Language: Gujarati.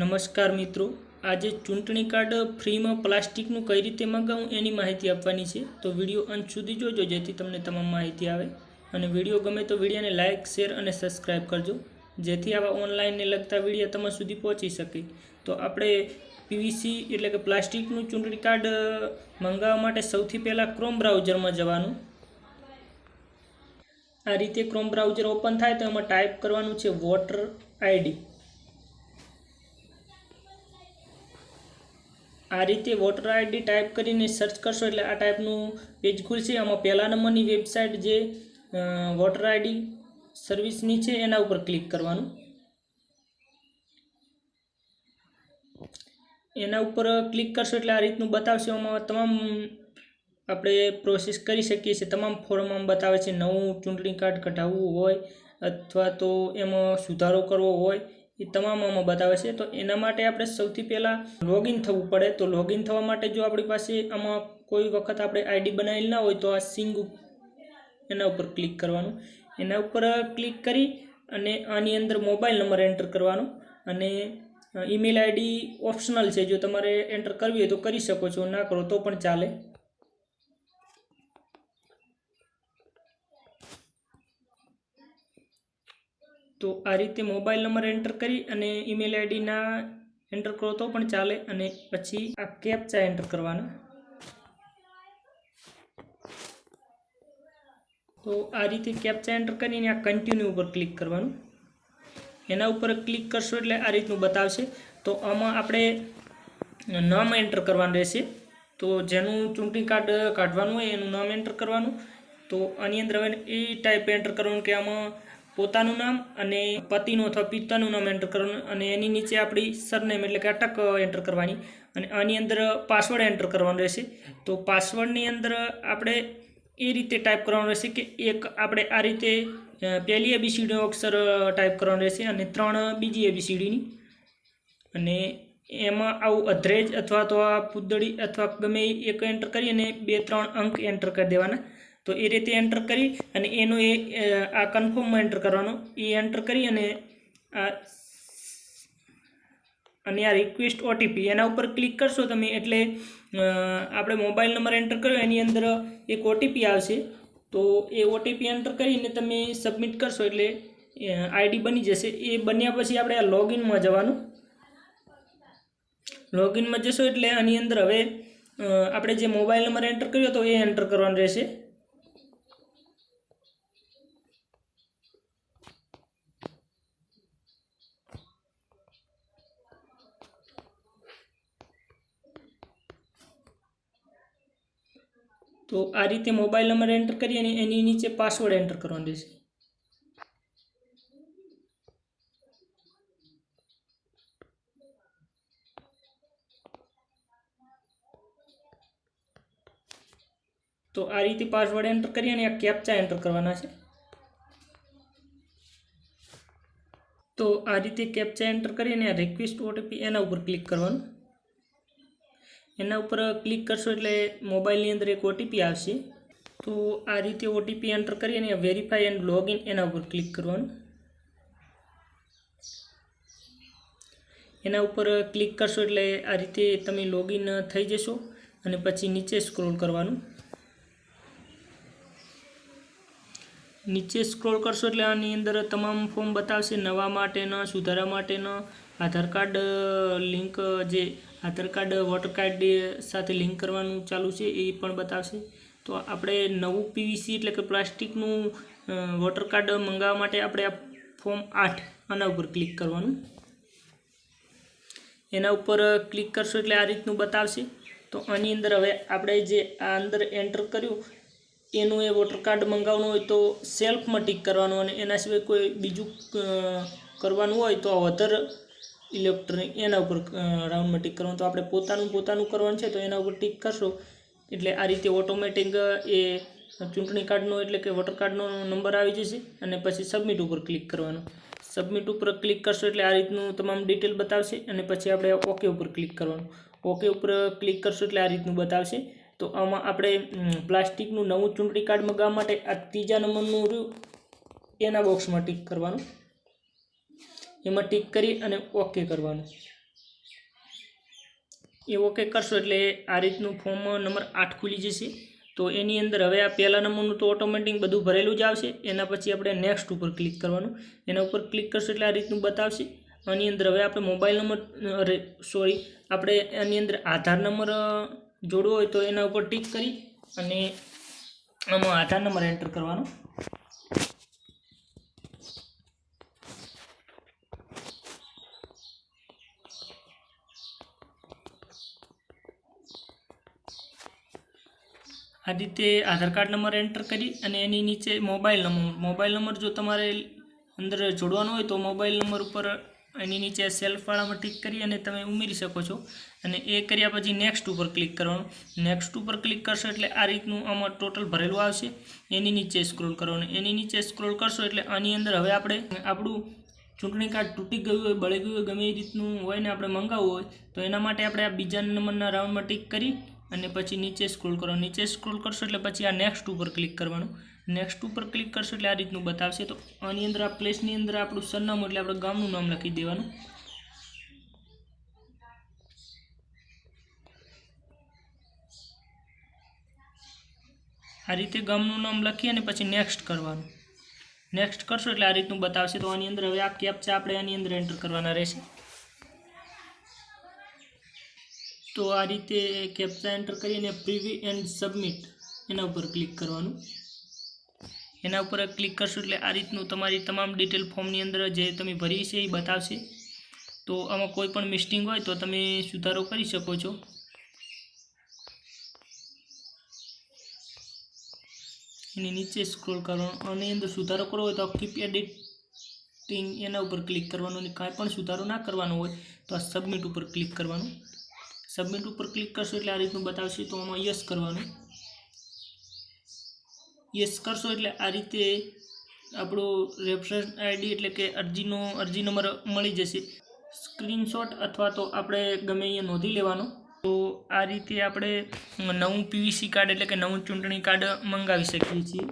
નમસ્કાર મિત્રો, આજે ચૂંટણી કાર્ડ ફ્રીમાં પ્લાસ્ટિકનું કઈ રીતે મંગાવવું એની માહિતી આપવાની છે. તો વિડીયો અંત સુધી જોજો જેથી તમને તમામ માહિતી આવે. અને વિડીયો ગમે તો વિડીયોને લાઇક, શેર અને સબસ્ક્રાઈબ કરજો જેથી આવા ઓનલાઈનને લગતા વિડીયો તમારા સુધી પહોંચી શકે. તો આપણે પીવીસી એટલે કે પ્લાસ્ટિકનું ચૂંટણી કાર્ડ મંગાવવા માટે સૌથી પહેલાં ક્રોમ બ્રાઉઝરમાં જવાનું. આ રીતે ક્રોમ બ્રાઉઝર ઓપન થાય તો એમાં ટાઈપ કરવાનું છે વોટર આઈડી. આ રીતે વોટર આઈડી ટાઈપ કરીને સર્ચ કરશો એટલે આ ટાઈપનું પેજ ખુલશે. આમાં પહેલા નંબરની વેબસાઇટ જે વોટર આઈડી સર્વિસની છે એના ઉપર ક્લિક કરવાનું. એના ઉપર ક્લિક કરશો એટલે આ રીતનું બતાવશે. આમાં તમામ આપણે પ્રોસેસ કરી શકીએ છીએ. તમામ ફોર્મમાં બતાવે છે. નવું ચૂંટણી કાર્ડ કઢાવવું હોય અથવા તો એમાં સુધારો કરવો હોય એ તમામ આમાં બતાવે છે. તો એના માટે આપણે સૌથી પહેલાં લોગિન થવું પડે. તો લોગિન થવા માટે જો આપણી પાસે આમાં કોઈ વખત આપણે આઈડી બનાવેલી ના હોય તો આ સિંગ એના ઉપર ક્લિક કરવાનું. એના ઉપર ક્લિક કરી અને આની અંદર મોબાઈલ નંબર એન્ટર કરવાનો અને ઈમેલ આઈડી ઓપ્શનલ છે. જો તમારે એન્ટર કરવી હોય તો કરી શકો છો, ના કરો તો પણ ચાલે. તો આ રીતે મોબાઈલ નંબર એન્ટર કરી અને ઈમેલ આઈડીના એન્ટર કરો તો પણ ચાલે. અને પછી આ કેપ્ચા એન્ટર કરવાના. તો આ રીતે કેપ્ચા એન્ટર કરીને આ કન્ટિન્યુ ઉપર ક્લિક કરવાનું. એના ઉપર ક્લિક કરશો એટલે આ રીતનું બતાવશે. તો આમાં આપણે નામ એન્ટર કરવાનું રહેશે. તો જેનું ચૂંટણી કાર્ડ કાઢવાનું હોય એનું નામ એન્ટર કરવાનું. તો આની અંદર હવે એ ટાઈપ એન્ટર કરવાનું કે આમાં પોતાનું નામ અને પતિનું અથવા પિતાનું નામ એન્ટર કરવાનું અને એની નીચે આપણી સરનેમ એટલે કે અટક એન્ટર કરવાની. અને આની અંદર પાસવર્ડ એન્ટર કરવાનો રહેશે. તો પાસવર્ડની અંદર આપણે એ રીતે ટાઈપ કરવાનું રહેશે કે એક આપણે આ રીતે પહેલી ABCD અક્ષર ટાઈપ કરવાનું રહેશે અને 3 બીજી ABCDની. અને એમાં આવું અધરેજ અથવા તો આ પુદડી અથવા ગમે એક એન્ટર કરી અને 2-3 અંક એન્ટર કરી દેવાના. તો એ રીતે એન્ટર કરી અને એનો આ કન્ફર્મમાં એન્ટર કરવાનો. એ એન્ટર કરી અને આ રિક્વેસ્ટ ઓટીપી એના ઉપર ક્લિક કરશો તમે એટલે આપણે મોબાઈલ નંબર એન્ટર કર્યો એની અંદર એક ઓટીપી આવશે. તો એ ઓટીપી એન્ટર કરીને તમે સબમિટ કરશો એટલે આઈડી બની જશે. એ બન્યા પછી આપણે આ લોગિનમાં જવાનું. લોગિનમાં જશો એટલે આની અંદર હવે આપણે જે મોબાઈલ નંબર એન્ટર કર્યો તો એ એન્ટર કરવાનો રહેશે. તો આ રીતે મોબાઈલ નંબર એન્ટર કરી અને એની નીચે પાસવર્ડ એન્ટર કરવાનો રહેશે. તો આ રીતે પાસવર્ડ એન્ટર કરી અને આ કેપ્ચા એન્ટર કરવાના છે. તો આ રીતે કેપ્ચા એન્ટર કરી અને આ રિક્વેસ્ટ ઓટીપી એના ઉપર ક્લિક કરવાનું. એના ઉપર ક્લિક કરશો એટલે મોબાઈલની અંદર એક ઓટીપી આવશે. તો આ રીતે ઓટીપી એન્ટર કરી અને વેરીફાઈ એન્ડ લોગિન એના ઉપર ક્લિક કરવાનું. એના ઉપર ક્લિક કરશો એટલે આ રીતે તમે લોગિન થઈ જશો અને પછી નીચે સ્ક્રોલ કરવાનું. નીચે સ્ક્રોલ કરશો એટલે આની અંદર તમામ ફોર્મ બતાવશે. નવા માટેના, સુધારા માટેના, આધાર કાર્ડ લિંક જે આધાર કાર્ડ વોટર કાર્ડ સાથે લિંક કરવાનું ચાલુ છે એ પણ બતાવશે. તો આપણે નવું પીવીસી એટલે કે પ્લાસ્ટિકનું વોટર કાર્ડ મંગાવવા માટે આપણે આ ફોર્મ 8 આના ઉપર ક્લિક કરવાનું. એના ઉપર ક્લિક કરશો એટલે આ રીતનું બતાવશે. તો આની અંદર હવે આપણે જે આ અંદર એન્ટર કર્યું એનું એ વોટર કાર્ડ મંગાવવાનું હોય તો સેલ્ફમાં ટીક કરવાનું અને એના સિવાય કોઈ બીજું કરવાનું હોય તો અધર ઇલેક્ટ્રોનિક એના ઉપર રાઉન્ડમાં ટીક કરવાનું. તો આપણે પોતાનું કરવાનું છે તો એના ઉપર ટીક કરશો એટલે આ રીતે ઓટોમેટિક એ ચૂંટણી કાર્ડનો એટલે કે વોટર કાર્ડનો નંબર આવી જશે. અને પછી સબમિટ ઉપર ક્લિક કરવાનું. સબમિટ ઉપર ક્લિક કરશો એટલે આ રીતનું તમામ ડિટેલ બતાવશે અને પછી આપણે ઓકે ઉપર ક્લિક કરવાનું. ઓકે ઉપર ક્લિક કરશો એટલે આ રીતનું બતાવશે. તો આમાં આપણે પ્લાસ્ટિકનું નવું ચૂંટણી કાર્ડ મંગાવવા માટે આ ત્રીજા નંબરનું રહ્યું એના બોક્સમાં ટીક કરવાનું. એમાં ટિક કરી અને ઓકે કરવાનું. એ ઓકે કરશો એટલે આ રીતનું ફોર્મ નંબર 8 ખુલી જશે। તો એની અંદર હવે આ પહેલા નંબરનું તો ઓટોમેટિક બધું ભરેલું જ આવશે। એના પછી આપણે નેક્સ્ટ ઉપર ક્લિક કરવાનું, એના ઉપર ક્લિક કરશો એટલે આ રીતનું બતાવશે। આની અંદર હવે આપણે મોબાઈલ નંબર આપણે આની અંદર આધાર નંબર જોડવો હોય તો એના ઉપર ટિક કરી અને આમાં આધાર નંબર એન્ટર કરવાનો। આ રીતે આધાર કાર્ડ નંબર એન્ટર કરી અને એની નીચે મોબાઈલ નંબર જો તમારે અંદર જોડવાનો હોય તો મોબાઈલ નંબર ઉપર એની નીચે સેલ્ફવાળામાં ટિક કરી અને તમે ઉમેરી શકો છો। અને એ કર્યા પછી નેક્સ્ટ ઉપર ક્લિક કરવાનું। નેક્સ્ટ ઉપર ક્લિક કરશો એટલે આ રીતનું આમાં ટોટલ ભરેલું આવશે। એની નીચે સ્ક્રોલ કરવાનું, એની નીચે સ્ક્રોલ કરશો એટલે આની અંદર હવે આપણે આપણું ચૂંટણી કાર્ડ તૂટી ગયું હોય, બળી ગયું હોય, ગમે એ રીતનું હોય ને આપણે મંગાવવું હોય તો એના માટે આપણે આ બીજા નંબરના રાઉન્ડમાં ટિક કરી અને પછી નીચે સ્ક્રોલ કરવાનું। નીચે સ્ક્રોલ કરશો એટલે પછી આ નેક્સ્ટ ઉપર ક્લિક કરવાનું। નેક્સ્ટ ઉપર ક્લિક કરશો એટલે આ રીતનું બતાવશે। તો આની અંદર આ પ્લેસની અંદર આપણું સરનામું એટલે આપણે ગામનું નામ લખી દેવાનું। આ રીતે ગામનું નામ લખી અને પછી નેક્સ્ટ કરવાનું। નેક્સ્ટ કરશો એટલે આ રીતનું બતાવશે। તો આની અંદર હવે આ કેપ્ચા આપણે આની અંદર એન્ટર કરવાના રહેશે। તો આ રીતે કેપ્ચા એન્ટર કરીને પ્રિવ્યુ એન્ડ સબમિટ એના ઉપર ક્લિક કરવાનું। એના ઉપર ક્લિક કરશો એટલે આ રીતનું તમારી તમામ ડિટેલ ફોર્મની અંદર જે તમે ભરી છે એ બતાવશે। તો આમાં કોઈ પણ મિસ્ટેક હોય તો તમે સુધારો કરી શકો છો। એની નીચે સ્ક્રોલ કરવાનું, આની અંદર સુધારો કરવો હોય તો કીપ એડિટિંગ એના ઉપર ક્લિક કરવાનું અને કાંઈ પણ સુધારો ના કરવાનો હોય તો આ સબમિટ ઉપર ક્લિક કરવાનું। સબમિટ ઉપર ક્લિક કરશો એટલે આ રીતનું બતાવશે। તો આમાં યસ કરવાનું। યસ કરશો એટલે આ રીતે આપણો રેફરન્સ આઈડી એટલે કે અરજી નંબર મળી જશે। સ્ક્રીનશોટ અથવા તો આપણે ગમે અહીંયા નોંધી લેવાનો। તો આ રીતે આપણે નવું પીવીસી કાર્ડ એટલે કે નવું ચૂંટણી કાર્ડ મંગાવી શકીએ છીએ।